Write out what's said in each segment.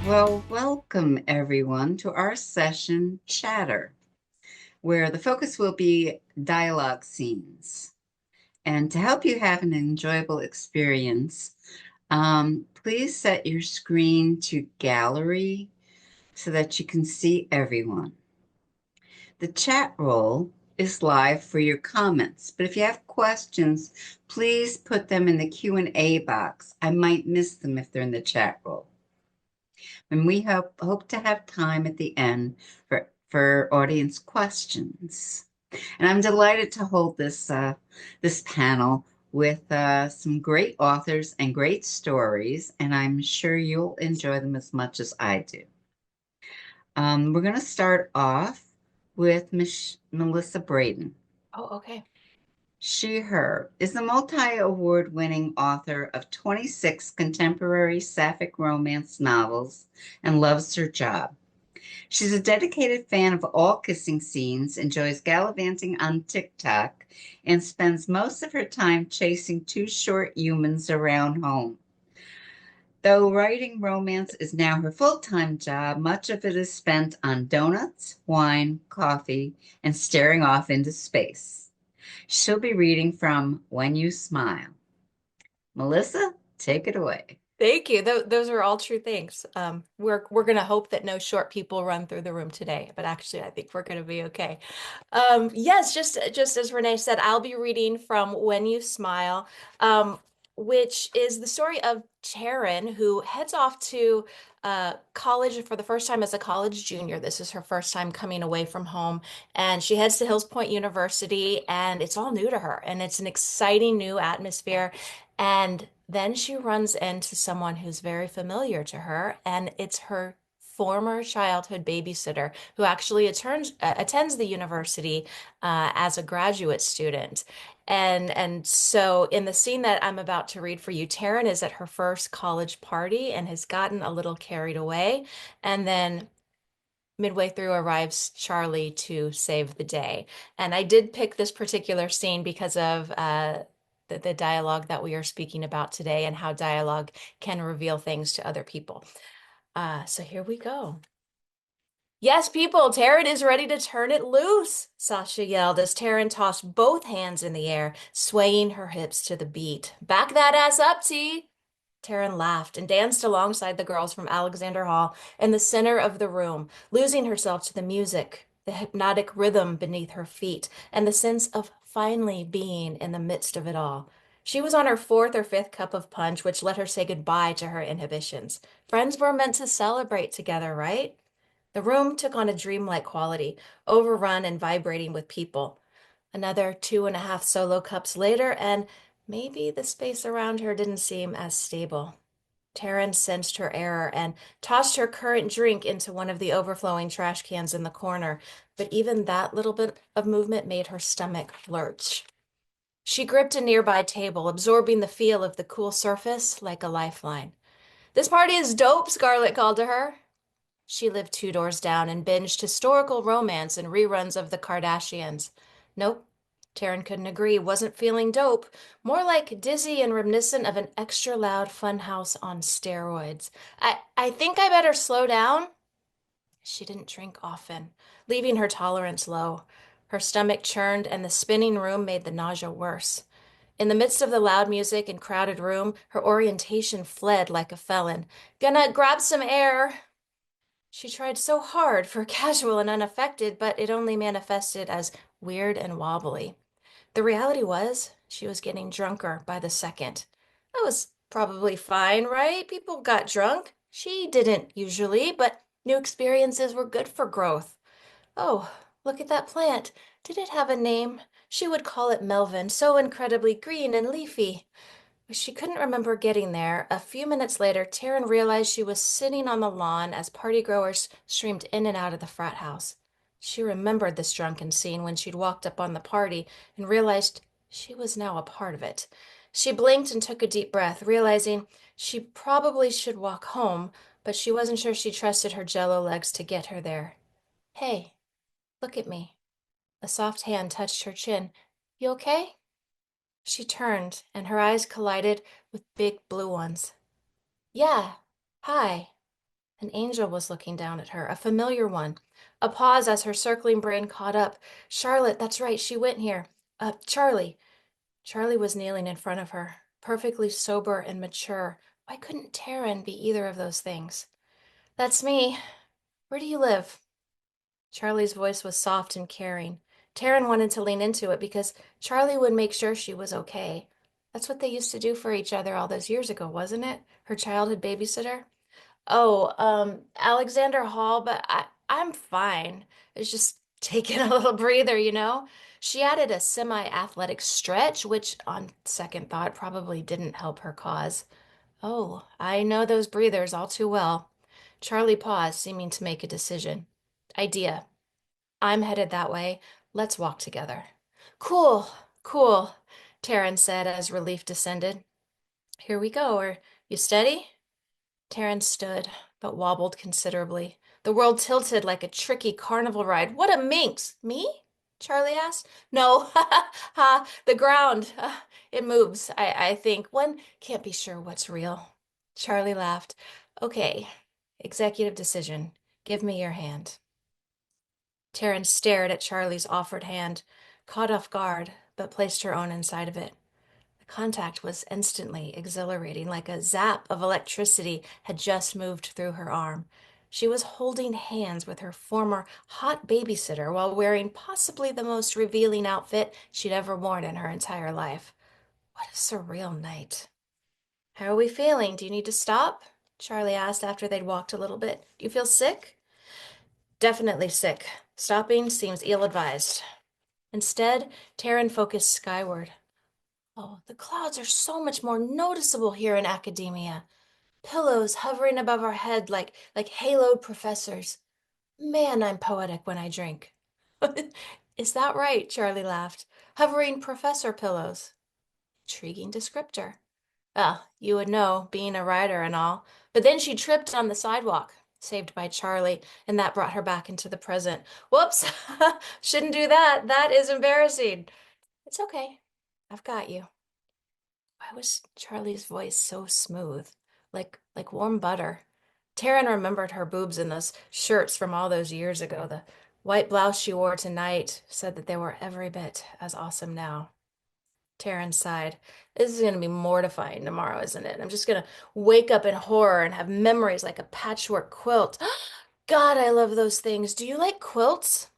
Well, welcome everyone to our session Chatter, where the focus will be dialogue scenes. And to help you have an enjoyable experience, please set your screen to gallery so that you can see everyone. The chat roll is live for your comments, but if you have questions, please put them in the Q&A box. I might miss them if they're in the chat roll. And we hope to have time at the end for audience questions. And I'm delighted to hold this panel with some great authors and great stories, and I'm sure you'll enjoy them as much as I do. We're going to start off with Melissa Braden. Oh, okay. She, Her is a multi-award winning author of 26 contemporary sapphic romance novels and loves her job. She's a dedicated fan of all kissing scenes, enjoys gallivanting on TikTok, and spends most of her time chasing two short humans around home. Though writing romance is now her full-time job, much of it is spent on donuts, wine, coffee, and staring off into space. She'll be reading from When You Smile. Melissa, take it away. Thank you. Those are all true things. We're gonna hope that no short people run through the room today, but actually, I think we're gonna be okay. Yes, just as Renee said, I'll be reading from When You Smile, which is the story of Taryn, who heads off to college for the first time as a college junior. This is her first time coming away from home, and she heads to Hills Point University, and it's all new to her, and it's an exciting new atmosphere. And then she runs into someone who's very familiar to her, and it's her former childhood babysitter who actually attends the university as a graduate student. And so in the scene that I'm about to read for you, Taryn is at her first college party and has gotten a little carried away. And then midway through arrives Charlie to save the day. And I did pick this particular scene because of the dialogue that we are speaking about today and how dialogue can reveal things to other people. So here we go. Yes, people, Taryn is ready to turn it loose, Sasha yelled as Taryn tossed both hands in the air, swaying her hips to the beat. Back that ass up, T. Taryn laughed and danced alongside the girls from Alexander Hall in the center of the room, losing herself to the music, the hypnotic rhythm beneath her feet, and the sense of finally being in the midst of it all. She was on her fourth or fifth cup of punch, which let her say goodbye to her inhibitions. Friends were meant to celebrate together, right? The room took on a dreamlike quality, overrun and vibrating with people. Another 2.5 solo cups later, and maybe the space around her didn't seem as stable. Taryn sensed her error and tossed her current drink into one of the overflowing trash cans in the corner, but even that little bit of movement made her stomach lurch. She gripped a nearby table, absorbing the feel of the cool surface like a lifeline. This party is dope, Scarlett called to her. She lived 2 doors down and binged historical romance and reruns of the Kardashians. Nope, Taryn couldn't agree. Wasn't feeling dope. More like dizzy and reminiscent of an extra loud funhouse on steroids. I think I better slow down. She didn't drink often, leaving her tolerance low. Her stomach churned, and the spinning room made the nausea worse. In the midst of the loud music and crowded room, her orientation fled like a felon. Gonna grab some air. She tried so hard for casual and unaffected, but it only manifested as weird and wobbly. The reality was, she was getting drunker by the second. That was probably fine, right? People got drunk. She didn't usually, but new experiences were good for growth. Oh, look at that plant. Did it have a name? She would call it Melvin, so incredibly green and leafy. She couldn't remember getting there. A few minutes later, Taryn realized she was sitting on the lawn as party goers streamed in and out of the frat house. She remembered this drunken scene when she'd walked up on the party and realized she was now a part of it. She blinked and took a deep breath, realizing she probably should walk home, but she wasn't sure she trusted her jello legs to get her there. Hey, look at me. A soft hand touched her chin. You okay? She turned, and her eyes collided with big blue ones. Yeah, hi. An angel was looking down at her, a familiar one. A pause as her circling brain caught up. Charlotte, that's right, she went here. Charlie. Charlie was kneeling in front of her, perfectly sober and mature. Why couldn't Taryn be either of those things? That's me. Where do you live? Charlie's voice was soft and caring. Taryn wanted to lean into it because Charlie would make sure she was okay. That's what they used to do for each other all those years ago, wasn't it? Her childhood babysitter? Oh, Alexander Hall, but I'm fine. It's just taking a little breather, you know? She added a semi-athletic stretch, which on second thought probably didn't help her cause. Oh, I know those breathers all too well. Charlie paused, seeming to make a decision. Idea. I'm headed that way. Let's walk together. Cool, cool, Taryn said as relief descended. Here we go. Are you steady? Taryn stood, but wobbled considerably. The world tilted like a tricky carnival ride. What a minx! Me? Charlie asked. No, ha, the ground. It moves, I think. One can't be sure what's real. Charlie laughed. Okay, executive decision. Give me your hand. Taryn stared at Charlie's offered hand, caught off guard, but placed her own inside of it. The contact was instantly exhilarating, like a zap of electricity had just moved through her arm. She was holding hands with her former hot babysitter while wearing possibly the most revealing outfit she'd ever worn in her entire life. What a surreal night. How are we feeling? Do you need to stop? Charlie asked after they'd walked a little bit. Do you feel sick? Definitely sick. Stopping seems ill-advised. Instead, Taryn focused skyward. Oh, the clouds are so much more noticeable here in academia. Pillows hovering above our head like haloed professors. Man, I'm poetic when I drink. Is that right? Charlie laughed. Hovering professor pillows. Intriguing descriptor. Well, you would know, being a writer and all. But then she tripped on the sidewalk, saved by Charlie, and that brought her back into the present. Whoops! Shouldn't do that. That is embarrassing. It's okay. I've got you. Why was Charlie's voice so smooth, like warm butter? Taryn remembered her boobs in those shirts from all those years ago. The white blouse she wore tonight said that they were every bit as awesome now. Taryn sighed. This is going to be mortifying tomorrow, isn't it? I'm just going to wake up in horror and have memories like a patchwork quilt. God, I love those things. Do you like quilts?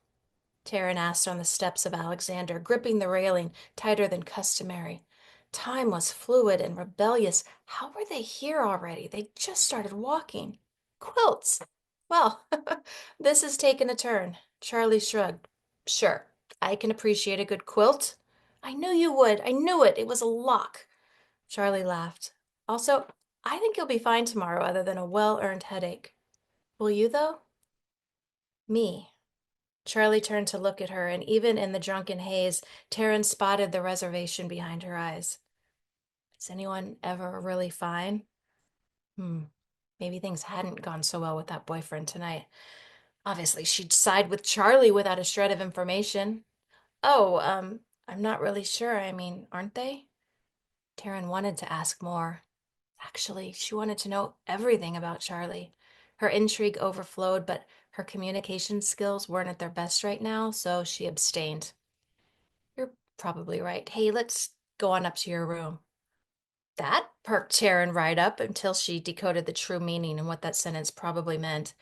Taryn asked on the steps of Alexander, gripping the railing tighter than customary. Time was fluid and rebellious. How were they here already? They just started walking. Quilts. Well, this has taken a turn. Charlie shrugged. Sure, I can appreciate a good quilt. I knew you would. I knew it. It was a lock. Charlie laughed. Also, I think you'll be fine tomorrow other than a well-earned headache. Will you, though? Me. Charlie turned to look at her, and even in the drunken haze, Taryn spotted the reservation behind her eyes. Is anyone ever really fine? Hmm. Maybe things hadn't gone so well with that boyfriend tonight. Obviously, she'd side with Charlie without a shred of information. Oh, I'm not really sure. I mean, aren't they? Taryn wanted to ask more. Actually, she wanted to know everything about Charlie. Her intrigue overflowed, but her communication skills weren't at their best right now, so she abstained. You're probably right. Hey, let's go on up to your room. That perked Taryn right up until she decoded the true meaning and what that sentence probably meant.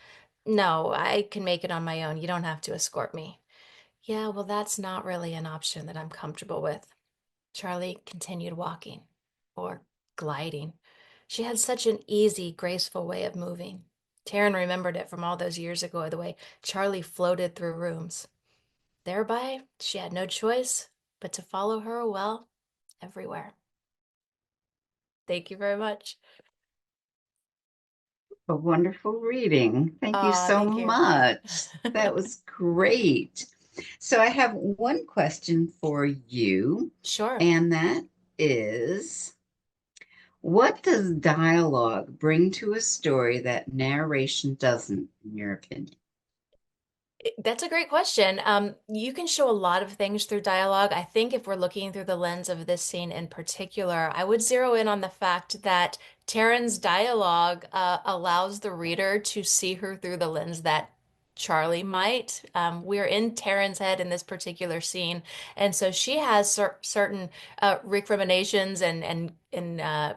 No, I can make it on my own. You don't have to escort me. Yeah, well, that's not really an option that I'm comfortable with. Charlie continued walking, or gliding. She had such an easy, graceful way of moving. Taryn remembered it from all those years ago, the way Charlie floated through rooms. Thereby, she had no choice but to follow her, well, everywhere. Thank you very much. A wonderful reading. Thank you Aw, so thank you. much. That was great. So I have one question for you, Sure. and that is, what does dialogue bring to a story that narration doesn't, in your opinion? That's a great question. You can show a lot of things through dialogue. I think if we're looking through the lens of this scene in particular, I would zero in on the fact that Taryn's dialogue allows the reader to see her through the lens that Charlie might. We're in Taryn's head in this particular scene, and so she has certain recriminations and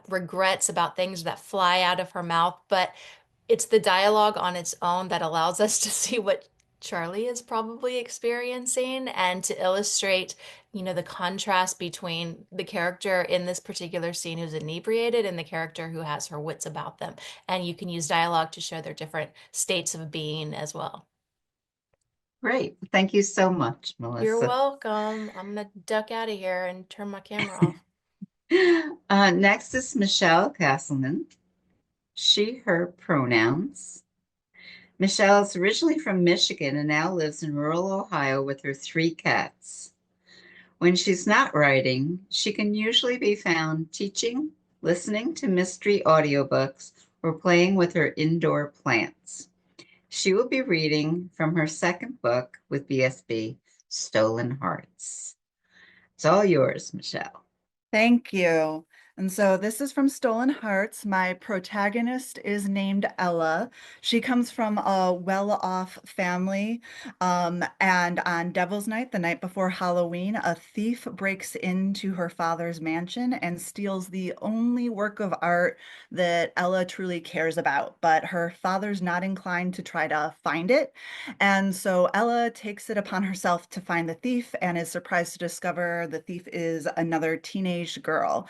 regrets about things that fly out of her mouth, but it's the dialogue on its own that allows us to see what Charlie is probably experiencing and to illustrate, the contrast between the character in this particular scene who's inebriated and the character who has her wits about them. And you can use dialogue to show their different states of being as well. Great. Thank you so much, You're Melissa. welcome. I'm gonna duck out of here and turn my camera off. Next is Michelle Castleman. She, her pronouns. Michelle is originally from Michigan and now lives in rural Ohio with her 3 cats. When she's not writing, she can usually be found teaching, listening to mystery audiobooks, or playing with her indoor plants. She will be reading from her second book with BSB, Stolen Hearts. It's all yours, Michelle. Thank you. And so this is from Stolen Hearts. My protagonist is named Ella. She comes from a well-off family. And on Devil's Night, the night before Halloween, a thief breaks into her father's mansion and steals the only work of art that Ella truly cares about. But her father's not inclined to try to find it. And so Ella takes it upon herself to find the thief and is surprised to discover the thief is another teenage girl.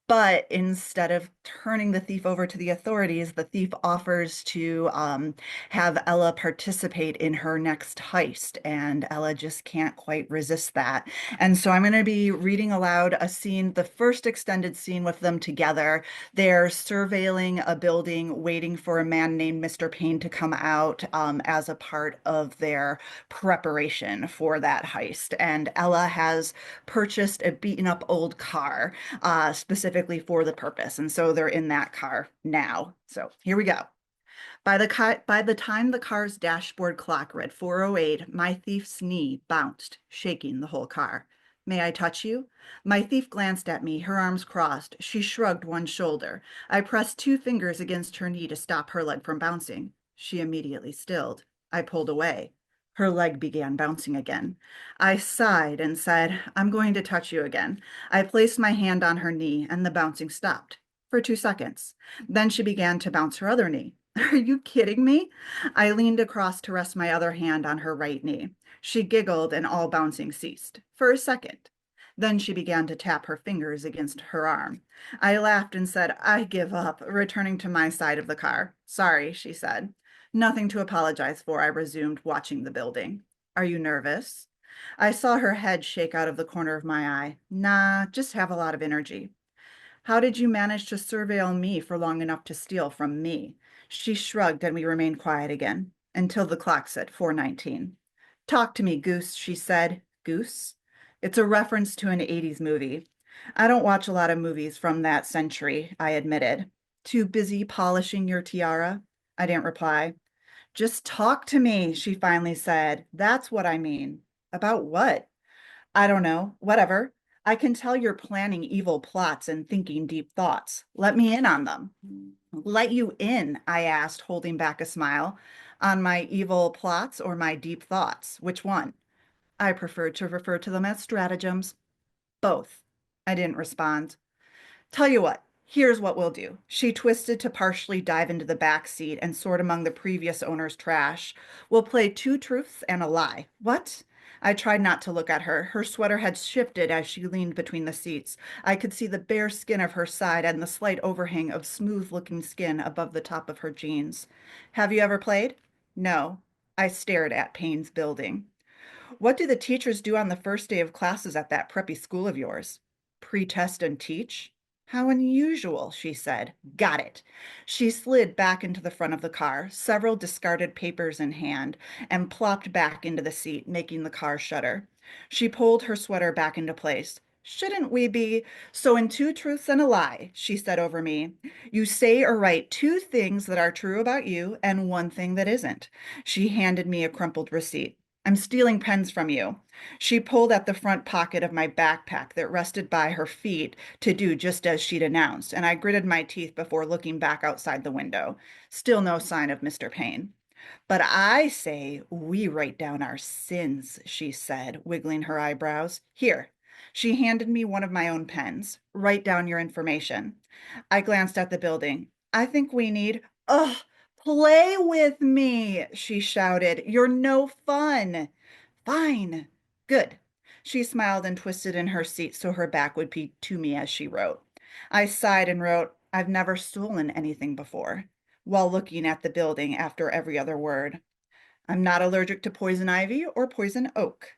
But instead of turning the thief over to the authorities, the thief offers to have Ella participate in her next heist, and Ella just can't quite resist that. And so I'm going to be reading aloud a scene, the first extended scene with them together. They're surveilling a building, waiting for a man named Mr. Payne to come out as a part of their preparation for that heist. And Ella has purchased a beaten up old car specifically for the purpose. And so they're in that car now. So here we go. By the time the car's dashboard clock read 4:08, my thief's knee bounced, shaking the whole car. May I touch you? My thief glanced at me, her arms crossed. She shrugged one shoulder. I pressed 2 fingers against her knee to stop her leg from bouncing. She immediately stilled. I pulled away. Her leg began bouncing again. I sighed and said, I'm going to touch you again. I placed my hand on her knee and the bouncing stopped for 2 seconds. Then she began to bounce her other knee. Are you kidding me? I leaned across to rest my other hand on her right knee. She giggled and all bouncing ceased for a second. Then she began to tap her fingers against her arm. I laughed and said, I give up, returning to my side of the car. Sorry, she said. Nothing to apologize for, I resumed, watching the building. Are you nervous? I saw her head shake out of the corner of my eye. Nah, just have a lot of energy. How did you manage to surveil me for long enough to steal from me? She shrugged and we remained quiet again until the clock said 4:19. Talk to me, Goose, she said. Goose? It's a reference to an 80s movie. I don't watch a lot of movies from that century, I admitted. Too busy polishing your tiara? I didn't reply. Just talk to me, she finally said. That's what I mean. About what? I don't know. Whatever. I can tell you're planning evil plots and thinking deep thoughts. Let me in on them. Let you in, I asked, holding back a smile. On my evil plots or my deep thoughts? Which one? I preferred to refer to them as stratagems. Both. I didn't respond. Tell you what, here's what we'll do. She twisted to partially dive into the back seat and sort among the previous owner's trash. We'll play 2 truths and a lie. What? I tried not to look at her. Her sweater had shifted as she leaned between the seats. I could see the bare skin of her side and the slight overhang of smooth-looking skin above the top of her jeans. Have you ever played? No. I stared at Payne's building. What do the teachers do on the first day of classes at that preppy school of yours? Pre-test and teach? How unusual, she said. Got it. She slid back into the front of the car, several discarded papers in hand, and plopped back into the seat, making the car shudder. She pulled her sweater back into place. Shouldn't we be? So, in Two Truths and a Lie, she said over me, you say or write two things that are true about you and one thing that isn't. She handed me a crumpled receipt. I'm stealing pens from you. She pulled at the front pocket of my backpack that rested by her feet to do just as she'd announced, and I gritted my teeth before looking back outside the window. Still no sign of Mr. Payne. But I say we write down our sins, she said, wiggling her eyebrows. Here. She handed me one of my own pens. Write down your information. I glanced at the building. I think we need. Ugh, play with me, she shouted. You're no fun. Fine. Good. She smiled and twisted in her seat so her back would be to me as she wrote. I sighed and wrote, I've never stolen anything before, while looking at the building after every other word. I'm not allergic to poison ivy or poison oak.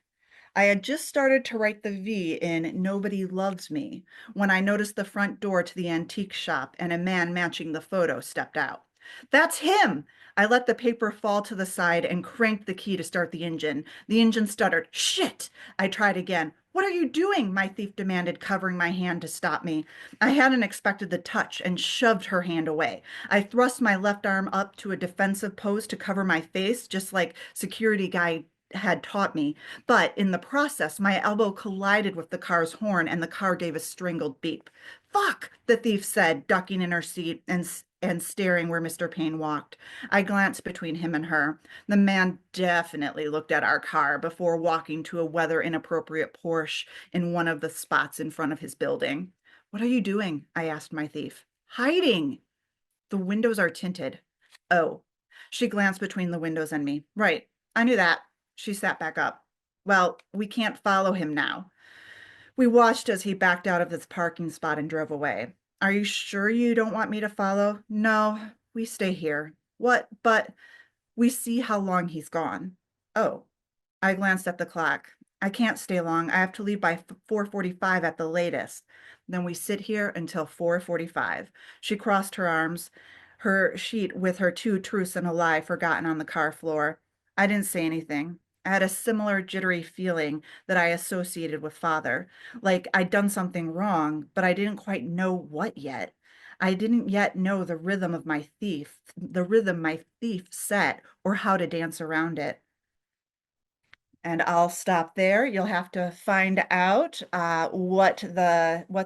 I had just started to write the V in Nobody Loves Me when I noticed the front door to the antique shop and a man matching the photo stepped out. That's him! I let the paper fall to the side and cranked the key to start the engine. The engine stuttered. Shit! I tried again. What are you doing? My thief demanded, covering my hand to stop me. I hadn't expected the touch and shoved her hand away. I thrust my left arm up to a defensive pose to cover my face, just like security guy had taught me. But in the process, my elbow collided with the car's horn and the car gave a strangled beep. Fuck, the thief said, ducking in her seat and staring where Mr. Payne walked. I glanced between him and her. The man definitely looked at our car before walking to a weather inappropriate Porsche in one of the spots in front of his building. What are you doing? I asked my thief. Hiding. The windows are tinted. Oh. She glanced between the windows and me. Right. I knew that. She sat back up. Well, we can't follow him now. We watched as he backed out of this parking spot and drove away. Are you sure you don't want me to follow? No, we stay here. What? But we see how long he's gone. Oh, I glanced at the clock. I can't stay long. I have to leave by 4:45 at the latest. Then we sit here until 4:45. She crossed her arms, her sheet with her two truths and a lie forgotten on the car floor. I didn't say anything. I had a similar jittery feeling that I associated with father, like I'd done something wrong, but I didn't quite know what yet. I didn't yet know the rhythm my thief set, or how to dance around it. And I'll stop there. You'll have to find out what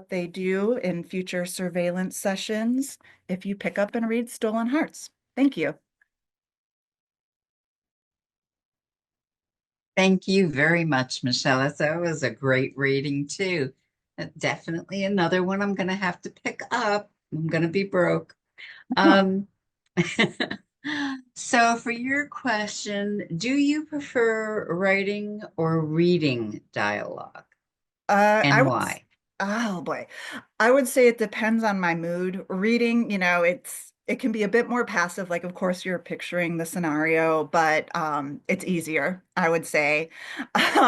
they do in future surveillance sessions if you pick up and read Stolen Hearts. Thank you. Thank you very much, Michelle. That was a great reading too. Definitely another one I'm going to have to pick up. I'm going to be broke. Um, so for your question, do you prefer writing or reading dialogue, I and would why? Oh boy. I would say it depends on my mood. Reading, it can be a bit more passive. Like, of course, you're picturing the scenario, but it's easier, I would say.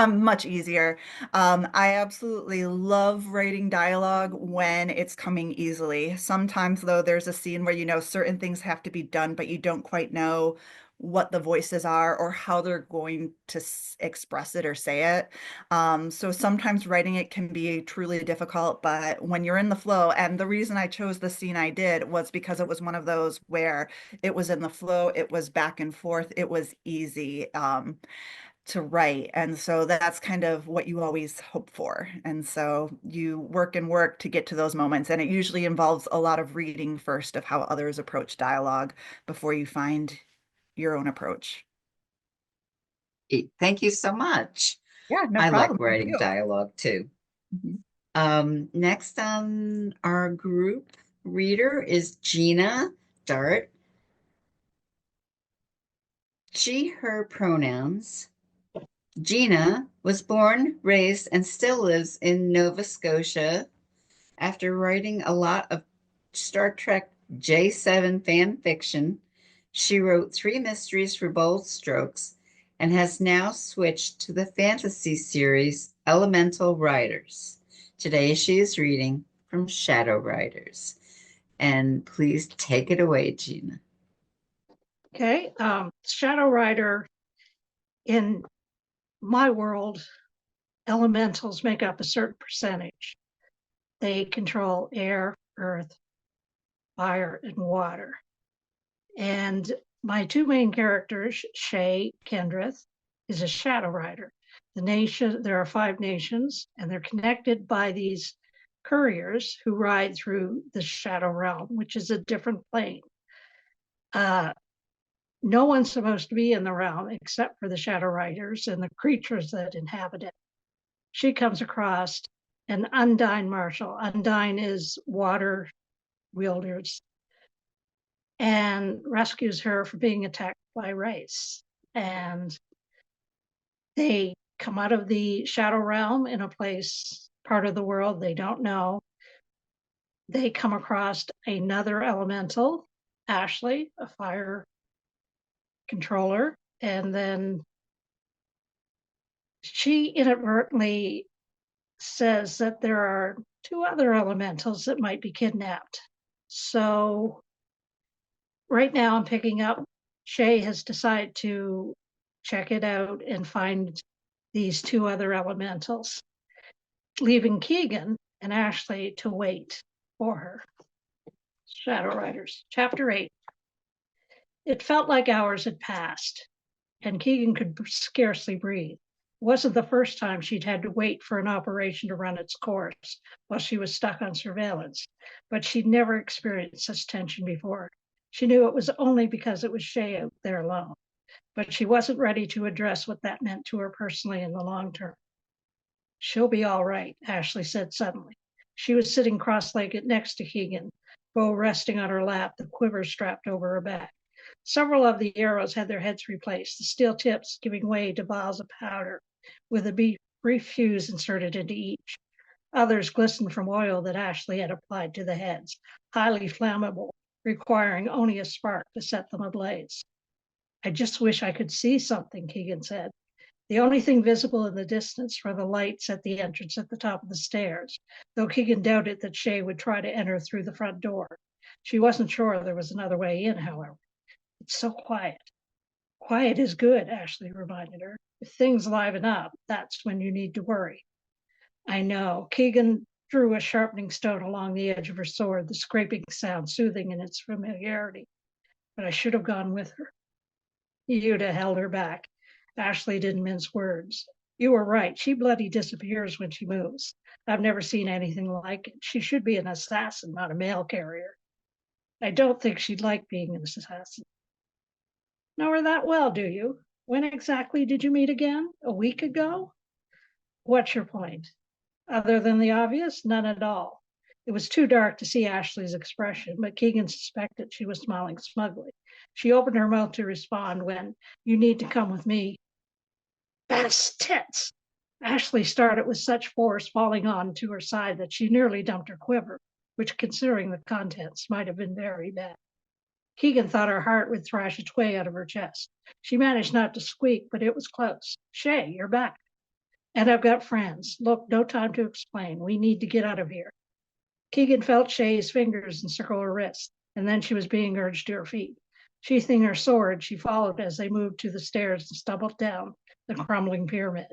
Much easier. I absolutely love writing dialogue when it's coming easily. Sometimes, though, there's a scene where certain things have to be done, but you don't quite know what the voices are or how they're going to express it or say it. So sometimes writing it can be truly difficult, but when you're in the flow, and the reason I chose the scene I did was because it was one of those where it was in the flow, it was back and forth, it was easy to write. And so that's kind of what you always hope for. And so you work and work to get to those moments. And it usually involves a lot of reading first of how others approach dialogue before you find your own approach. Thank you so much. Yeah, no I like problem. Thank writing you. dialogue too. Mhm. Next on our group reader is Gina Dart. She, her pronouns. Gina was born, raised, and still lives in Nova Scotia. After writing a lot of Star Trek J7 fan fiction, she wrote 3 mysteries for Bold Strokes and has now switched to the fantasy series Elemental Riders. Today she is reading from Shadow Riders. And please take it away, Gina. Okay, Shadow Rider in my world elementals make up a certain percentage. They control air, earth, fire, and water. And my two main characters, Shay Kendrith, is a shadow rider. There are 5 nations, and they're connected by these couriers who ride through the shadow realm, which is a different plane. No one's supposed to be in the realm except for the shadow riders and the creatures that inhabit it. She comes across an Undine Marshal. Undine is water wielders, and rescues her from being attacked by Wraiths. And they come out of the shadow realm in a part of the world they don't know. They come across another elemental, Ashley, a fire controller, and then she inadvertently says that there are 2 other elementals that might be kidnapped. So right now I'm picking up, Shay has decided to check it out and find these 2 other elementals, leaving Keegan and Ashley to wait for her. Shadow Riders, Chapter 8. It felt like hours had passed, and Keegan could scarcely breathe. It wasn't the first time she'd had to wait for an operation to run its course while she was stuck on surveillance, but she'd never experienced such tension before. She knew it was only because it was Shay out there alone, but she wasn't ready to address what that meant to her personally in the long term. She'll be all right, Ashley said suddenly. She was sitting cross-legged next to Keegan, bow resting on her lap, the quiver strapped over her back. Several of the arrows had their heads replaced, the steel tips giving way to vials of powder, with a brief fuse inserted into each. Others glistened from oil that Ashley had applied to the heads, highly flammable, requiring only a spark to set them ablaze. I just wish I could see something, Keegan said. The only thing visible in the distance were the lights at the entrance at the top of the stairs, though Keegan doubted that Shay would try to enter through the front door. She wasn't sure there was another way in, however. It's so quiet. Quiet is good, Ashley reminded her. If things liven up, that's when you need to worry. I know. Keegan drew a sharpening stone along the edge of her sword, the scraping sound soothing in its familiarity. But I should have gone with her. You'd have held her back. Ashley didn't mince words. You were right. She bloody disappears when she moves. I've never seen anything like it. She should be an assassin, not a mail carrier. I don't think she'd like being an assassin. Know her that well, do you? When exactly did you meet again? A week ago? What's your point? Other than the obvious, none at all. It was too dark to see Ashley's expression, but Keegan suspected she was smiling smugly. She opened her mouth to respond when, you need to come with me. Best tits! Ashley started with such force, falling on to her side that she nearly dumped her quiver, which, considering the contents, might have been very bad. Keegan thought her heart would thrash its way out of her chest. She managed not to squeak, but it was close. Shay, you're back. And I've got friends. Look, no time to explain. We need to get out of here. Keegan felt Shay's fingers encircle her wrist, and then she was being urged to her feet. Sheathing her sword, she followed as they moved to the stairs and stumbled down the crumbling pyramid.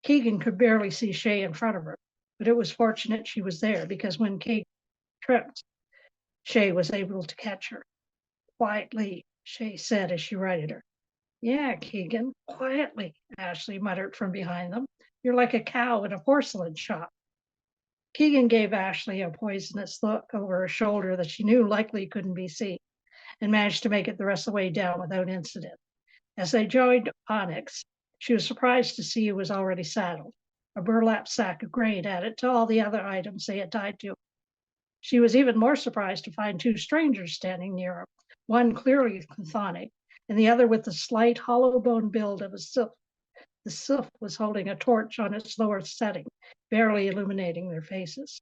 Keegan could barely see Shay in front of her, but it was fortunate she was there because when Keegan tripped, Shay was able to catch her. Quietly, Shay said as she righted her. Yeah, Keegan, quietly, Ashley muttered from behind them. You're like a cow in a porcelain shop. Keegan gave Ashley a poisonous look over her shoulder that she knew likely couldn't be seen, and managed to make it the rest of the way down without incident. As they joined Onyx, she was surprised to see he was already saddled, a burlap sack of grain added to all the other items they had tied to him. She was even more surprised to find 2 strangers standing near him, one clearly chthonic, and the other with the slight hollow bone build of a sylph. The sylph was holding a torch on its lower setting, barely illuminating their faces.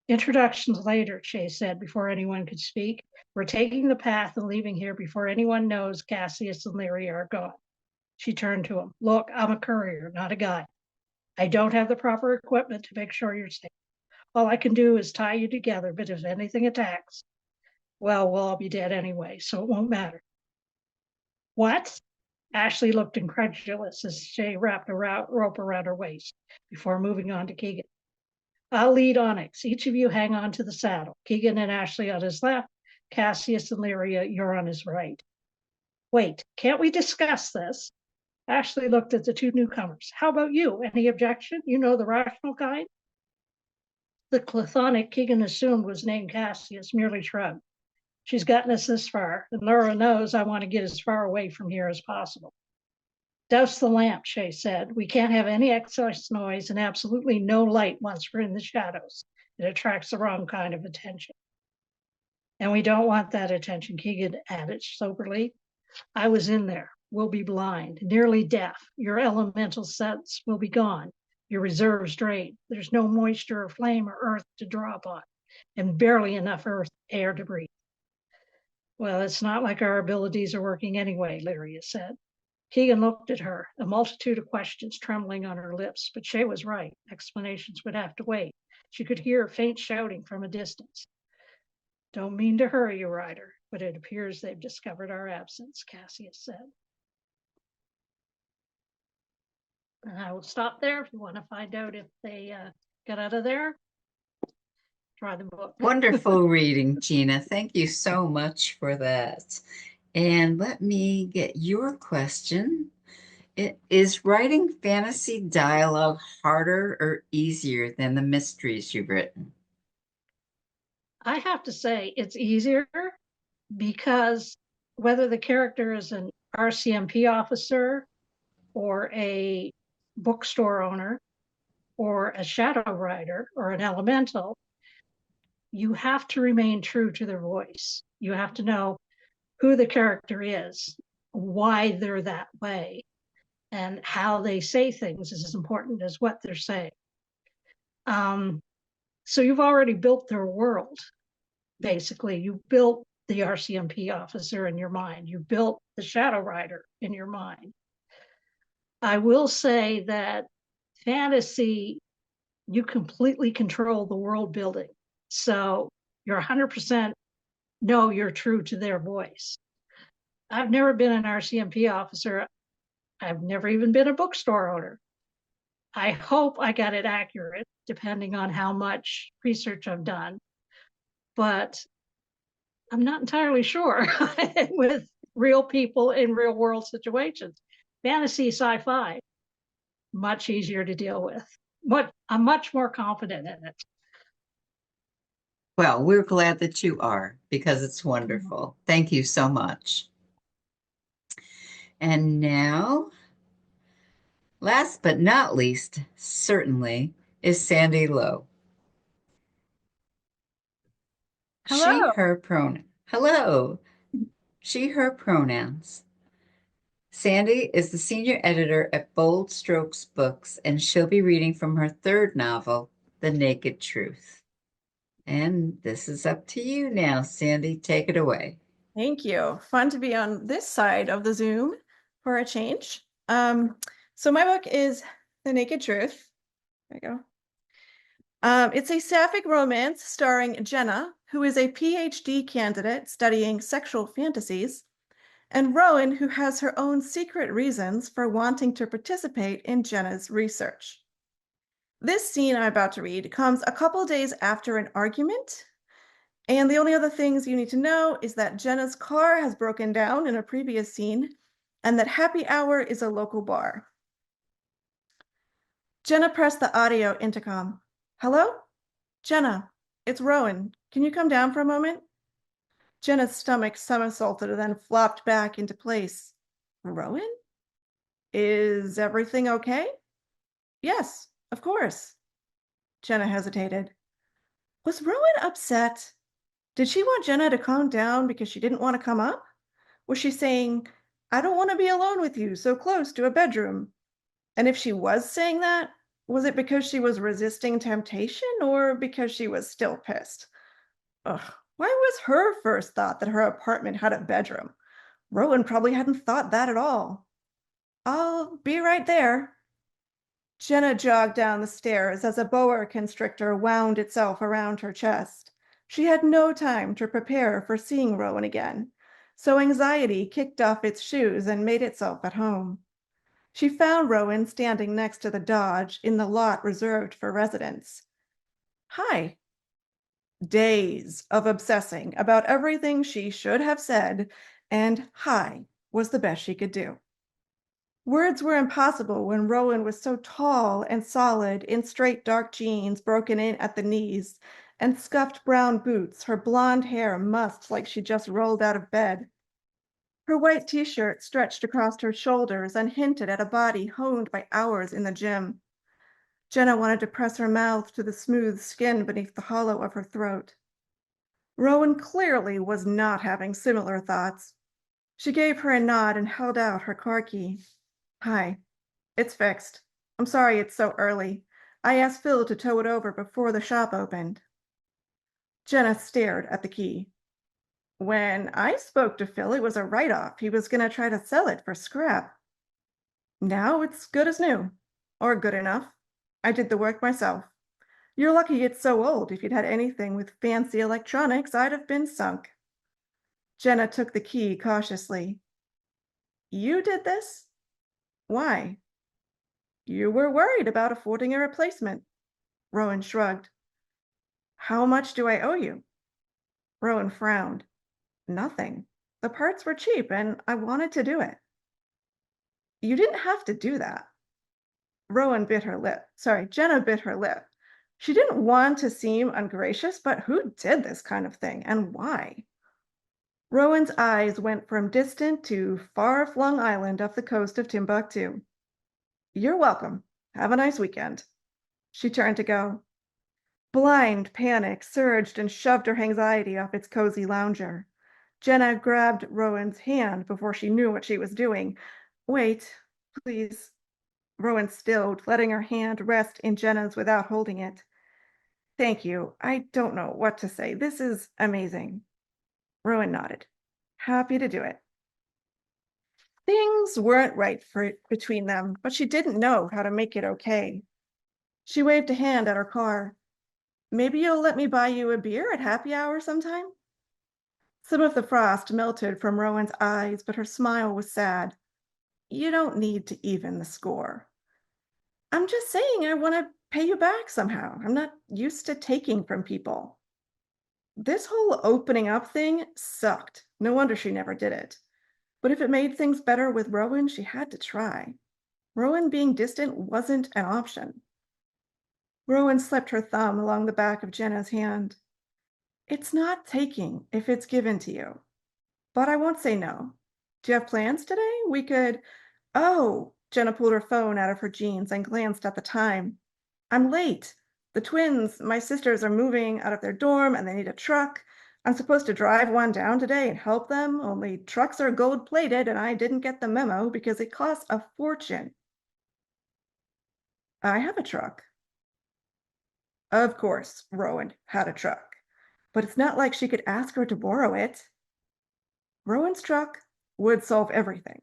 Introductions later, Shay said before anyone could speak. We're taking the path and leaving here before anyone knows Cassius and Larry are gone. She turned to him. Look, I'm a courier, not a guide. I don't have the proper equipment to make sure you're safe. All I can do is tie you together, but if anything attacks, well, we'll all be dead anyway, so it won't matter. What? Ashley looked incredulous as Shay wrapped a rope around her waist before moving on to Keegan. I'll lead Onyx. Each of you hang on to the saddle. Keegan and Ashley on his left, Cassius and Lyria, you're on his right. Wait, can't we discuss this? Ashley looked at the two newcomers. How about you? Any objection? You know the rational kind? The chthonic Keegan assumed was named Cassius merely shrugged. She's gotten us this far, and Laura knows I want to get as far away from here as possible. Douse the lamp, Shay said. We can't have any excess noise and absolutely no light once we're in the shadows. It attracts the wrong kind of attention. And we don't want that attention, Keegan added soberly. I was in there. We'll be blind, nearly deaf. Your elemental sense will be gone. Your reserves drained. There's no moisture or flame or earth to draw upon, and barely enough air to breathe. Well, it's not like our abilities are working anyway, Lyria said. Keegan looked at her, a multitude of questions trembling on her lips, but Shay was right. Explanations would have to wait. She could hear faint shouting from a distance. Don't mean to hurry you, Ryder, but it appears they've discovered our absence, Cassius said. And I will stop there if you want to find out if they get out of there. Try the book. Wonderful reading, Gina. Thank you so much for that. And let me get your question. Is writing fantasy dialogue harder or easier than the mysteries you've written? I have to say it's easier because whether the character is an RCMP officer or a bookstore owner or a shadow rider or an elemental, you have to remain true to their voice. You have to know who the character is, why they're that way, and how they say things is as important as what they're saying. So you've already built their world, basically. You built the RCMP officer in your mind. You built the shadow rider in your mind. I will say that fantasy, you completely control the world building. So you're 100% know you're true to their voice. I've never been an RCMP officer. I've never even been a bookstore owner. I hope I got it accurate, depending on how much research I've done. But I'm not entirely sure with real people in real world situations. Fantasy, sci-fi, much easier to deal with. But I'm much more confident in it. Well, we're glad that you are because it's wonderful. Thank you so much. And now, last but not least, certainly, is Sandy Lowe. Hello. She, her pronoun. Hello. She, her pronouns. Sandy is the senior editor at Bold Strokes Books, and she'll be reading from her third novel, The Naked Truth. And this is up to you now, Sandy. Take it away. Thank you. Fun to be on this side of the Zoom for a change. So my book is The Naked Truth. There you go. It's a sapphic romance starring Jenna, who is a PhD candidate studying sexual fantasies, and Rowan, who has her own secret reasons for wanting to participate in Jenna's research. This scene I'm about to read comes a couple days after an argument, and the only other things you need to know is that Jenna's car has broken down in a previous scene, and that Happy Hour is a local bar. Jenna pressed the audio intercom. Hello? Jenna, it's Rowan. Can you come down for a moment? Jenna's stomach somersaulted and then flopped back into place. Rowan? Is everything okay? Yes, of course. Jenna hesitated. Was Rowan upset? Did she want Jenna to calm down because she didn't want to come up? Was she saying, I don't want to be alone with you so close to a bedroom? And if she was saying that, was it because she was resisting temptation or because she was still pissed? Ugh, why was her first thought that her apartment had a bedroom? Rowan probably hadn't thought that at all. I'll be right there. Jenna jogged down the stairs as a boa constrictor wound itself around her chest. She had no time to prepare for seeing Rowan again. So anxiety kicked off its shoes and made itself at home. She found Rowan standing next to the Dodge in the lot reserved for residents. Hi. Days of obsessing about everything she should have said, and hi was the best she could do. Words were impossible when Rowan was so tall and solid in straight dark jeans broken in at the knees and scuffed brown boots, her blonde hair mussed like she just rolled out of bed. Her white t-shirt stretched across her shoulders and hinted at a body honed by hours in the gym. Jenna wanted to press her mouth to the smooth skin beneath the hollow of her throat. Rowan clearly was not having similar thoughts. She gave her a nod and held out her car key. Hi, it's fixed. I'm sorry it's so early. I asked Phil to tow it over before the shop opened. Jenna stared at the key. When I spoke to Phil, it was a write-off. He was going to try to sell it for scrap. Now it's good as new, or good enough. I did the work myself. You're lucky it's so old. If you'd had anything with fancy electronics, I'd have been sunk. Jenna took the key cautiously. You did this? Why? You were worried about affording a replacement. Rowan shrugged. How much do I owe you? Rowan frowned. Nothing. The parts were cheap and I wanted to do it. You didn't have to do that. Jenna bit her lip. She didn't want to seem ungracious, but who did this kind of thing and why? Rowan's eyes went from distant to far-flung island off the coast of Timbuktu. You're welcome. Have a nice weekend. She turned to go. Blind panic surged and shoved her anxiety off its cozy lounger. Jenna grabbed Rowan's hand before she knew what she was doing. Wait, please. Rowan stilled, letting her hand rest in Jenna's without holding it. Thank you. I don't know what to say. This is amazing. Rowan nodded. Happy to do it. Things weren't right between them, but she didn't know how to make it okay. She waved a hand at her car. Maybe you'll let me buy you a beer at happy hour sometime? Some of the frost melted from Rowan's eyes, but her smile was sad. You don't need to even the score. I'm just saying I want to pay you back somehow. I'm not used to taking from people. This whole opening up thing sucked. No wonder she never did it. But if it made things better with Rowan, she had to try. Rowan being distant wasn't an option. Rowan slipped her thumb along the back of Jenna's hand. It's not taking if it's given to you. But I won't say no. Do you have plans today? We could... Oh, Jenna pulled her phone out of her jeans and glanced at the time. I'm late. The twins, my sisters, are moving out of their dorm and they need a truck. I'm supposed to drive one down today and help them, only trucks are gold-plated and I didn't get the memo because it costs a fortune. I have a truck. Of course, Rowan had a truck, but it's not like she could ask her to borrow it. Rowan's truck would solve everything.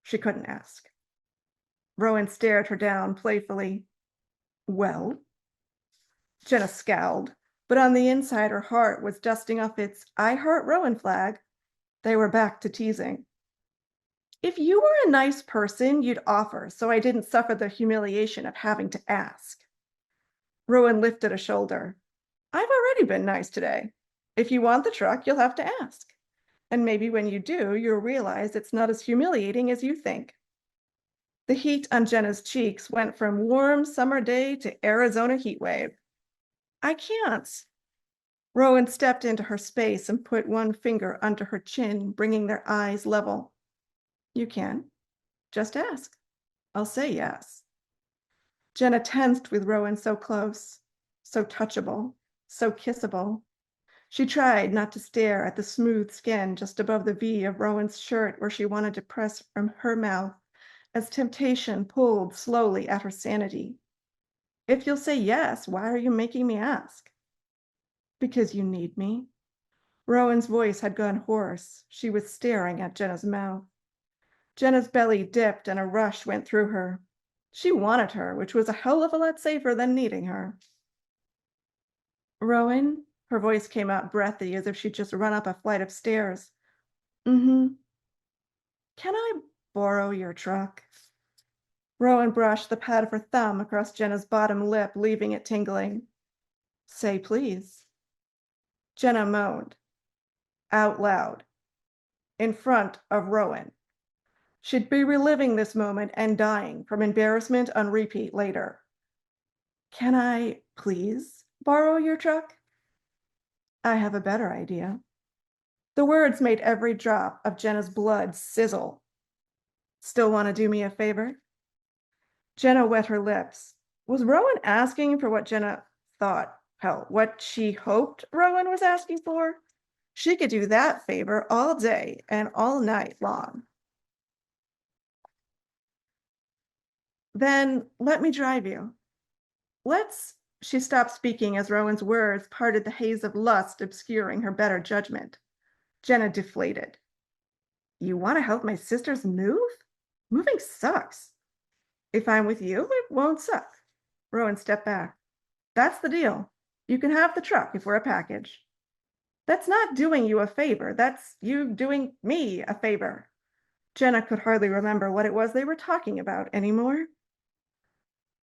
She couldn't ask. Rowan stared her down playfully. Well? Jenna scowled, but on the inside her heart was dusting off its I heart Rowan flag. They were back to teasing. If you were a nice person, you'd offer, so I didn't suffer the humiliation of having to ask. Rowan lifted a shoulder. I've already been nice today. If you want the truck, you'll have to ask. And maybe when you do, you'll realize it's not as humiliating as you think. The heat on Jenna's cheeks went from warm summer day to Arizona heat wave. I can't. Rowan stepped into her space and put one finger under her chin, bringing their eyes level. You can. Just ask. I'll say yes. Jenna tensed with Rowan so close, so touchable, so kissable. She tried not to stare at the smooth skin just above the V of Rowan's shirt where she wanted to press from her mouth as temptation pulled slowly at her sanity. If you'll say yes, why are you making me ask? Because you need me. Rowan's voice had gone hoarse. She was staring at Jenna's mouth. Jenna's belly dipped and a rush went through her. She wanted her, which was a hell of a lot safer than needing her. Rowan, her voice came out breathy as if she'd just run up a flight of stairs. Mm-hmm. Can I borrow your truck? Rowan brushed the pad of her thumb across Jenna's bottom lip, leaving it tingling. Say please. Jenna moaned, out loud, in front of Rowan. She'd be reliving this moment and dying from embarrassment on repeat later. Can I please borrow your truck? I have a better idea. The words made every drop of Jenna's blood sizzle. Still want to do me a favor? Jenna wet her lips. Was Rowan asking for what Jenna thought? Hell, what she hoped Rowan was asking for? She could do that favor all day and all night long. Then let me drive you. She stopped speaking as Rowan's words parted the haze of lust obscuring her better judgment. Jenna deflated. You want to help my sisters move? Moving sucks. If I'm with you, it won't suck. Rowan stepped back. That's the deal. You can have the truck if we're a package. That's not doing you a favor. That's you doing me a favor. Jenna could hardly remember what it was they were talking about anymore.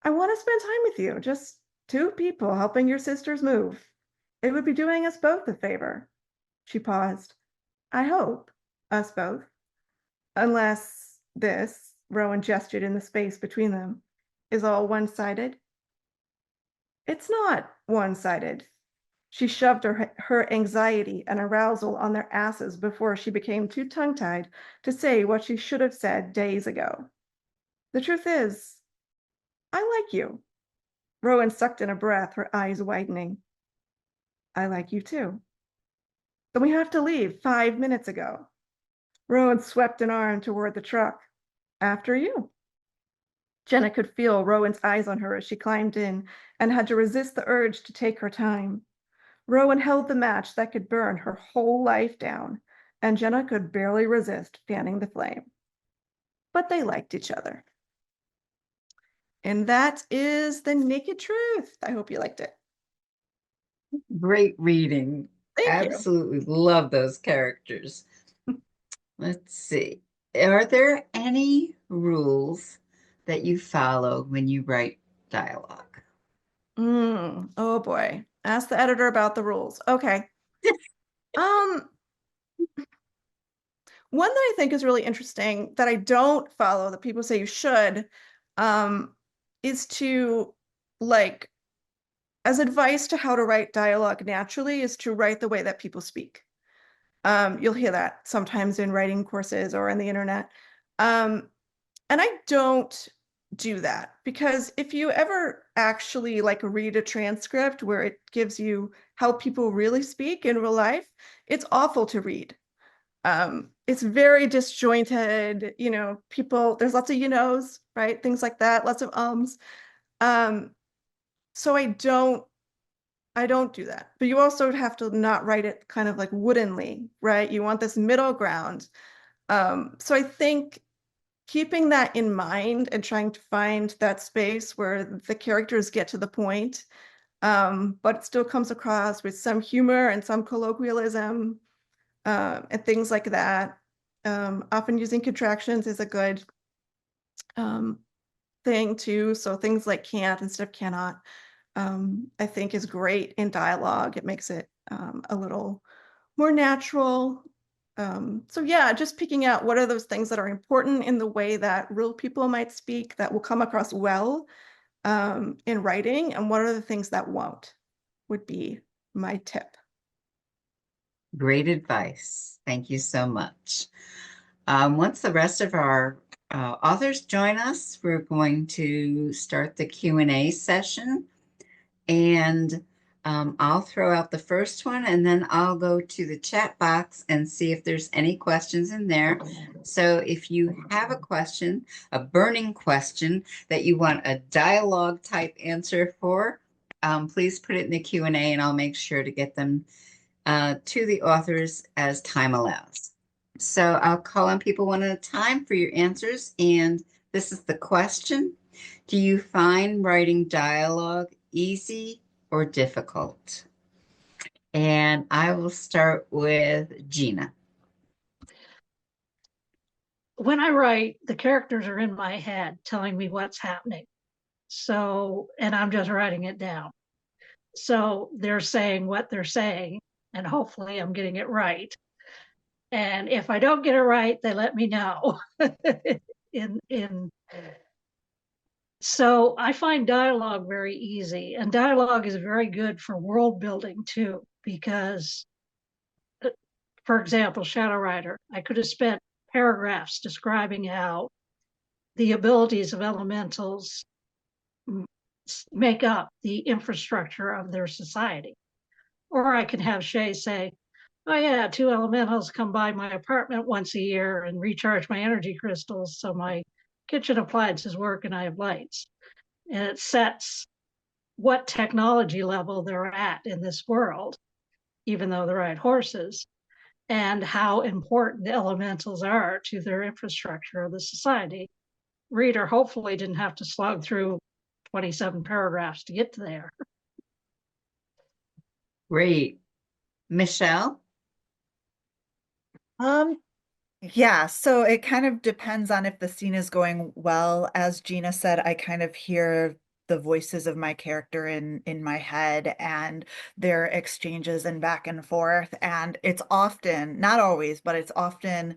I want to spend time with you, just two people helping your sisters move. It would be doing us both a favor. She paused. I hope. Us both. Unless this, Rowan gestured in the space between them, is all one-sided. It's not one-sided. She shoved her anxiety and arousal on their asses before she became too tongue-tied to say what she should have said days ago. The truth is, I like you. Rowan sucked in a breath, her eyes widening. I like you too. Then we have to leave 5 minutes ago. Rowan swept an arm toward the truck. After you. Jenna could feel Rowan's eyes on her as she climbed in and had to resist the urge to take her time. Rowan held the match that could burn her whole life down, and Jenna could barely resist fanning the flame. But they liked each other. And that is The Naked Truth. I hope you liked it. Great reading. Thank you. Absolutely love those characters. Let's see. Are there any rules that you follow when you write dialogue? Oh boy. Ask the editor about the rules. Okay. One that I think is really interesting that I don't follow, that people say you should, is to like, as advice to how to write dialogue naturally, is to write the way that people speak. You'll hear that sometimes in writing courses or on the internet. And I don't do that because if you ever actually like read a transcript where it gives you how people really speak in real life, it's awful to read. It's very disjointed, people, there's lots of right? Things like that, lots of ums. So I don't do that. But you also have to not write it kind of like woodenly, right? You want this middle ground. So I think keeping that in mind and trying to find that space where the characters get to the point, but it still comes across with some humor and some colloquialism, and things like that. Often using contractions is a good thing too. So things like can't instead of cannot, I think is great in dialogue. It makes it a little more natural. So yeah, just picking out what are those things that are important in the way that real people might speak that will come across well in writing, and what are the things that won't, would be my tip. Great advice. Thank you so much. Once the rest of our authors join us, we're going to start the Q&A session. And I'll throw out the first one and then I'll go to the chat box and see if there's any questions in there. So if you have a question, a burning question that you want a dialogue type answer for, please put it in the Q&A and I'll make sure to get them to the authors as time allows. So I'll call on people one at a time for your answers. And this is the question. Do you find writing dialogue easy or difficult? And I will start with Gina. when I write, the characters are in my head telling me what's happening. So, and I'm just writing it down. So they're saying what they're saying, and hopefully I'm getting it right. And if I don't get it right, they let me know. in So I find dialogue very easy, and dialogue is very good for world building too, because, for example, Shadow Rider, I could have spent paragraphs describing how the abilities of elementals make up the infrastructure of their society. Or I can have Shay say, oh yeah, 2 elementals come by my apartment once a year and recharge my energy crystals so my kitchen appliances work and I have lights. And it sets what technology level they're at in this world, even though they ride horses, and how important the elementals are to their infrastructure of the society. Reader hopefully didn't have to slog through 27 paragraphs to get to there. Great. Michelle? Um, yeah, so it kind of depends on if the scene is going well. As Gina said, I kind of hear the voices of my character in my head and their exchanges and back and forth. And it's often, not always, but it's often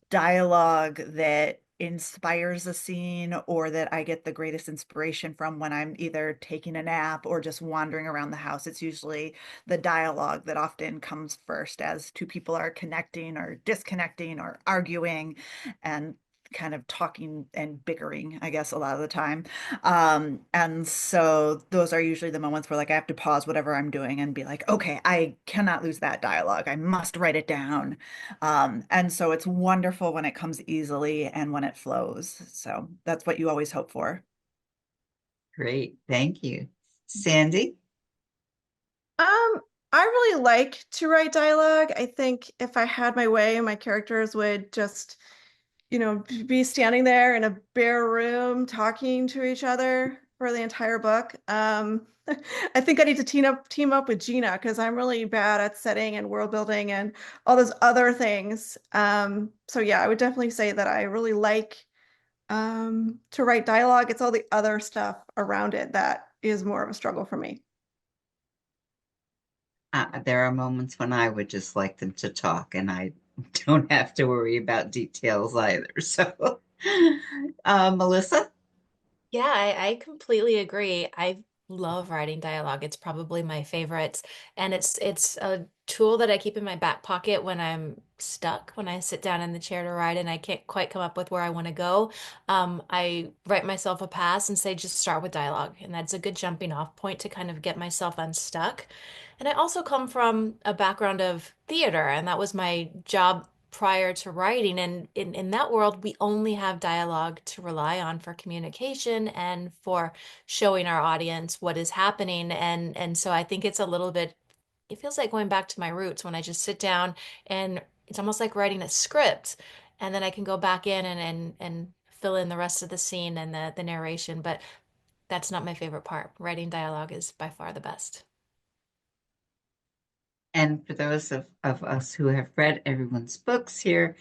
dialogue that inspires a scene or that I get the greatest inspiration from when I'm either taking a nap or just wandering around the house. It's usually the dialogue that often comes first as two people are connecting or disconnecting or arguing and kind of talking and bickering, I guess, a lot of the time. And so those are usually the moments where like I have to pause whatever I'm doing and be like, okay, I cannot lose that dialogue. I must write it down. And so it's wonderful when it comes easily and when it flows. So that's what you always hope for. Great. Thank you. Sandy? I really like to write dialogue. I think if I had my way, my characters would just, be standing there in a bare room talking to each other for the entire book. I think I need to team up with Gina because I'm really bad at setting and world building and all those other things. So yeah, I would definitely say that I really like to write dialogue. It's all the other stuff around it that is more of a struggle for me. There are moments when I would just like them to talk and I don't have to worry about details either. So, Melissa? Yeah, I completely agree. I love writing dialogue. It's probably my favorite, and it's a tool that I keep in my back pocket when I'm stuck, when I sit down in the chair to write and I can't quite come up with where I want to go. I write myself a pass and say just start with dialogue, and that's a good jumping off point to kind of get myself unstuck. And I also come from a background of theater, and that was my job prior to writing. And in that world, we only have dialogue to rely on for communication and for showing our audience what is happening. And so I think it's a little bit, it feels like going back to my roots when I just sit down and it's almost like writing a script. And then I can go back in and fill in the rest of the scene and the narration. But that's not my favorite part. Writing dialogue is by far the best. And for those of us who have read everyone's books here,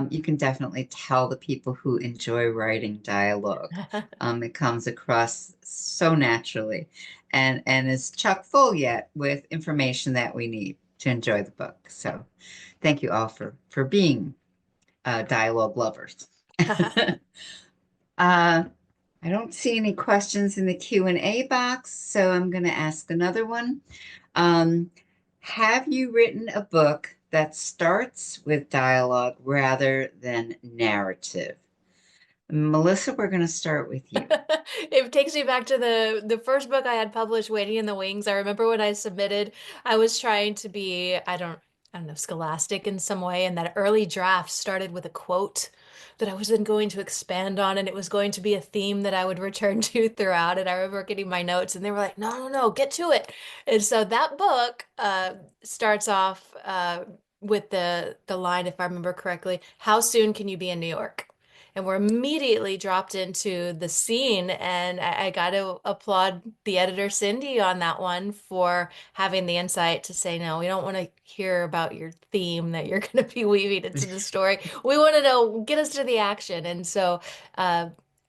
you can definitely tell the people who enjoy writing dialogue. It comes across so naturally and is chock full yet with information that we need to enjoy the book. So thank you all for being dialogue lovers. I don't see any questions in the Q&A box, so I'm going to ask another one. Have you written a book that starts with dialogue rather than narrative? Melissa, we're going to start with you. It takes me back to the first book I had published, Waiting in the Wings. I remember when I submitted, I was trying to be, I don't know, scholastic in some way, and that early draft started with a quote that I was then going to expand on, and it was going to be a theme that I would return to throughout. And I remember getting my notes, and they were like, "No, no, no, get to it." And so that book starts off with the line, if I remember correctly, "How soon can you be in New York?" and we're immediately dropped into the scene. And I got to applaud the editor, Cindy, on that one for having the insight to say, no, we don't want to hear about your theme that you're going to be weaving into the story. We want to know, get us to the action. And so,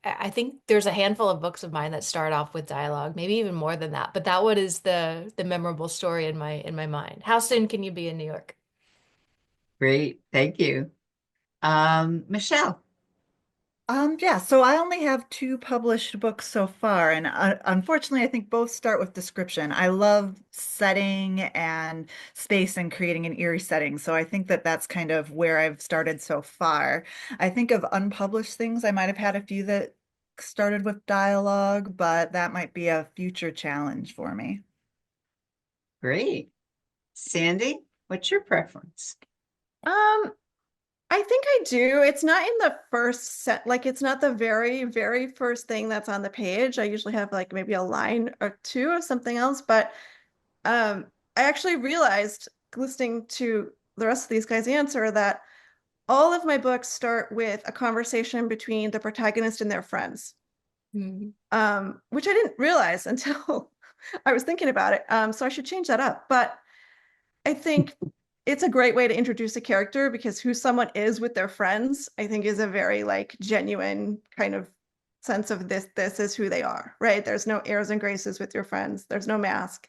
I think there's a handful of books of mine that start off with dialogue, maybe even more than that. But that one is the memorable story in my mind. How soon can you be in New York? Great. Thank you. Michelle. Yeah, so I only have two published books so far, and unfortunately, I think both start with description. I love setting and space and creating an eerie setting, so I think that that's kind of where I've started so far. I think of unpublished things, I might have had a few that started with dialogue, but that might be a future challenge for me. Great. Sandy, what's your preference? Um, I think I do. It's not in the first set, like it's not the very, very first thing that's on the page. I usually have like maybe a line or two of something else, but I actually realized listening to the rest of these guys answer that all of my books start with a conversation between the protagonist and their friends, Mhm. which I didn't realize until I was thinking about it. So I should change that up. But I think it's a great way to introduce a character because who someone is with their friends, I think is a very like genuine kind of sense of this is who they are, right? There's no airs and graces with your friends. There's no mask.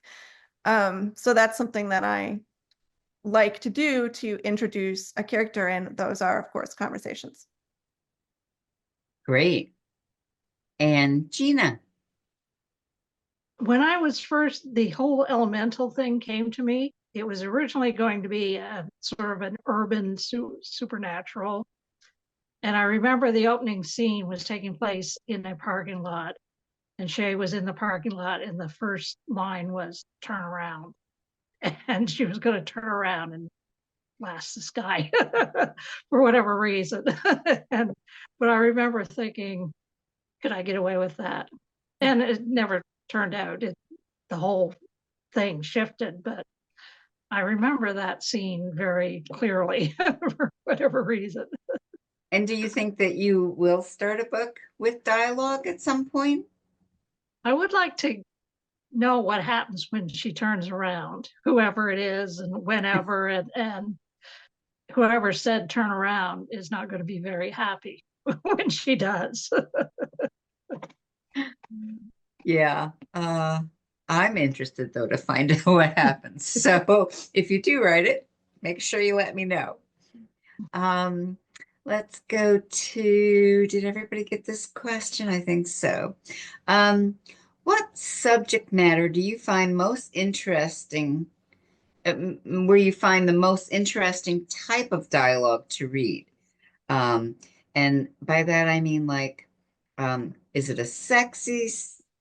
So that's something that I like to do to introduce a character, and those are, of course, conversations. Great. And Gina. When I was first, the whole elemental thing came to me. It was originally going to be a sort of an urban supernatural. And I remember the opening scene was taking place in a parking lot, and Shay was in the parking lot, and the first line was turn around. And she was going to turn around and blast this guy for whatever reason. and but I remember thinking, could I get away with that? And it never turned out. The whole thing shifted, but I remember that scene very clearly for whatever reason. And do you think that you will start a book with dialogue at some point? I would like to know what happens when she turns around, whoever it is, and whenever, and whoever said turn around is not going to be very happy when she does. Yeah. I'm interested though to find out what happens. So if you do write it, make sure you let me know. Um, let's go to, did everybody get this question? I think so. What subject matter do you find most interesting, where you find the most interesting type of dialogue to read? Um, and by that I mean like, is it a sexy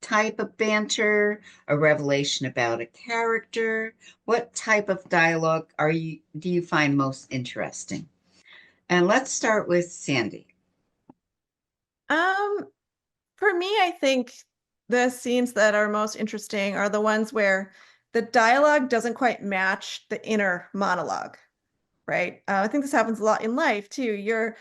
type of banter, a revelation about a character? What type of dialogue do you find most interesting? And let's start with Sandy. Um, for me, I think the scenes that are most interesting are the ones where the dialogue doesn't quite match the inner monologue, right? I think this happens a lot in life too. You're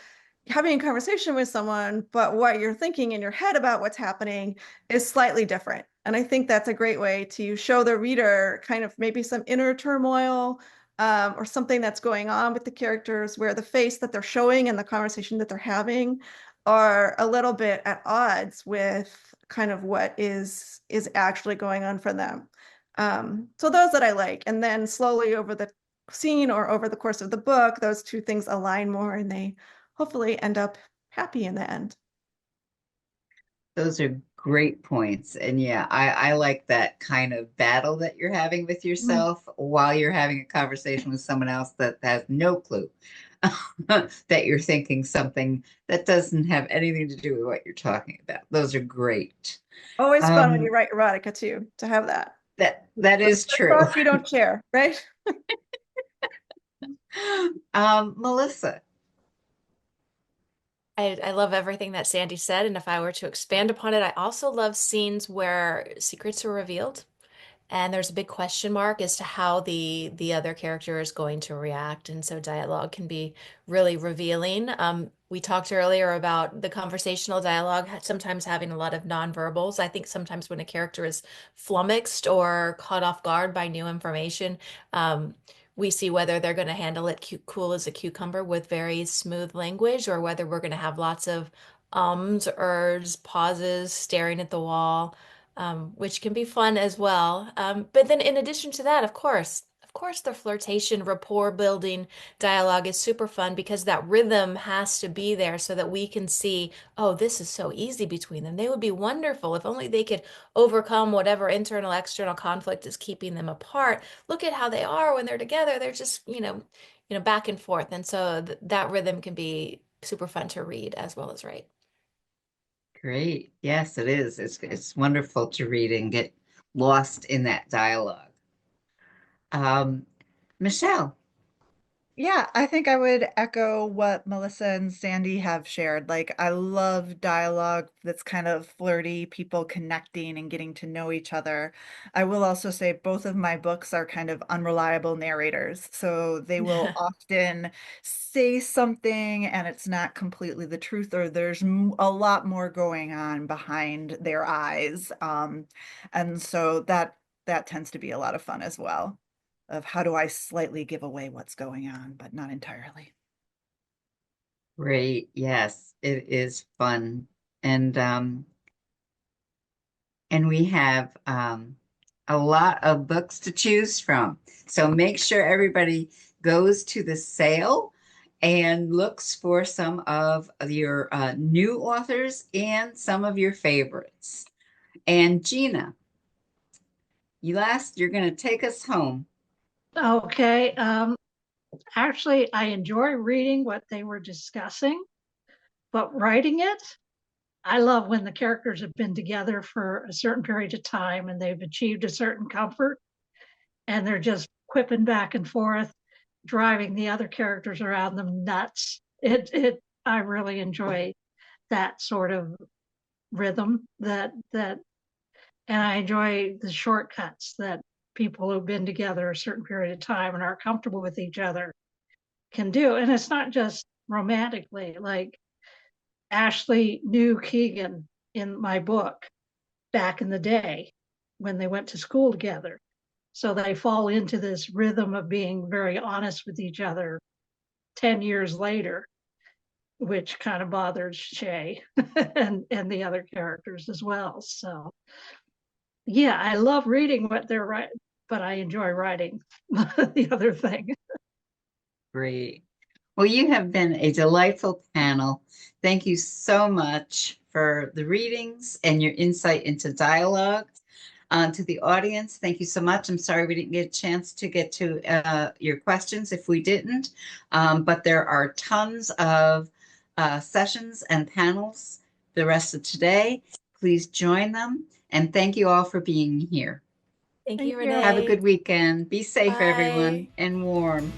having a conversation with someone, but what you're thinking in your head about what's happening is slightly different. And I think that's a great way to show the reader kind of maybe some inner turmoil, or something that's going on with the characters where the face that they're showing and the conversation that they're having are a little bit at odds with kind of what is actually going on for them. So those that I like, and then slowly over the scene or over the course of the book, those two things align more and they hopefully end up happy in the end. Those are great points. And yeah, I like that kind of battle that you're having with yourself while you're having a conversation with someone else that has no clue that you're thinking something that doesn't have anything to do with what you're talking about. Those are great. Always fun when Um, you write erotica too, to have that. that is true. Thoughts you don't share, right? Melissa. I love everything that Sandy said, and if I were to expand upon it, I also love scenes where secrets are revealed and there's a big question mark as to how the other character is going to react. And so dialogue can be really revealing. We talked earlier about the conversational dialogue sometimes having a lot of nonverbals. I think sometimes when a character is flummoxed or caught off guard by new information, we see whether they're going to handle it cool as a cucumber with very smooth language, or whether we're going to have lots of ums, ers, pauses, staring at the wall, which can be fun as well. But then in addition to that, of course, the flirtation, rapport building dialogue is super fun because that rhythm has to be there so that we can see, oh, this is so easy between them. They would be wonderful if only they could overcome whatever internal, external conflict is keeping them apart. Look at how they are when they're together. They're just, back and forth. And so that rhythm can be super fun to read as well as write. Great. Yes, it is. It's wonderful to read and get lost in that dialogue. Michelle. Yeah, I think I would echo what Melissa and Sandy have shared. Like, I love dialogue that's kind of flirty, people connecting and getting to know each other. I will also say both of my books are kind of unreliable narrators. So they will often say something and it's not completely the truth, or there's a lot more going on behind their eyes. And so that tends to be a lot of fun as well, of how do I slightly give away what's going on, but not entirely. Great. Yes, it is fun. And we have a lot of books to choose from. So make sure everybody goes to the sale and looks for some of your new authors and some of your favorites. And Gina, you're going to take us home. Okay. Actually, I enjoy reading what they were discussing, but writing it, I love when the characters have been together for a certain period of time and they've achieved a certain comfort and they're just quipping back and forth, driving the other characters around them nuts. I really enjoy that sort of rhythm and I enjoy the shortcuts that people who've been together a certain period of time and are comfortable with each other can do. And it's not just romantically, like Ashley knew Keegan in my book back in the day when they went to school together. So they fall into this rhythm of being very honest with each other 10 years later, which kind of bothers Shay and the other characters as well. So yeah, I love reading what they're writing, but I enjoy writing the other thing. Great. Well, you have been a delightful panel. Thank you so much for the readings and your insight into dialogue. To the audience, thank you so much. I'm sorry we didn't get a chance to get to your questions if we didn't, but there are tons of sessions and panels the rest of today. Please join them, and thank you all for being here. Thank Thank you, you. Renee. Have a good weekend. Be safe, Bye. everyone, and warm.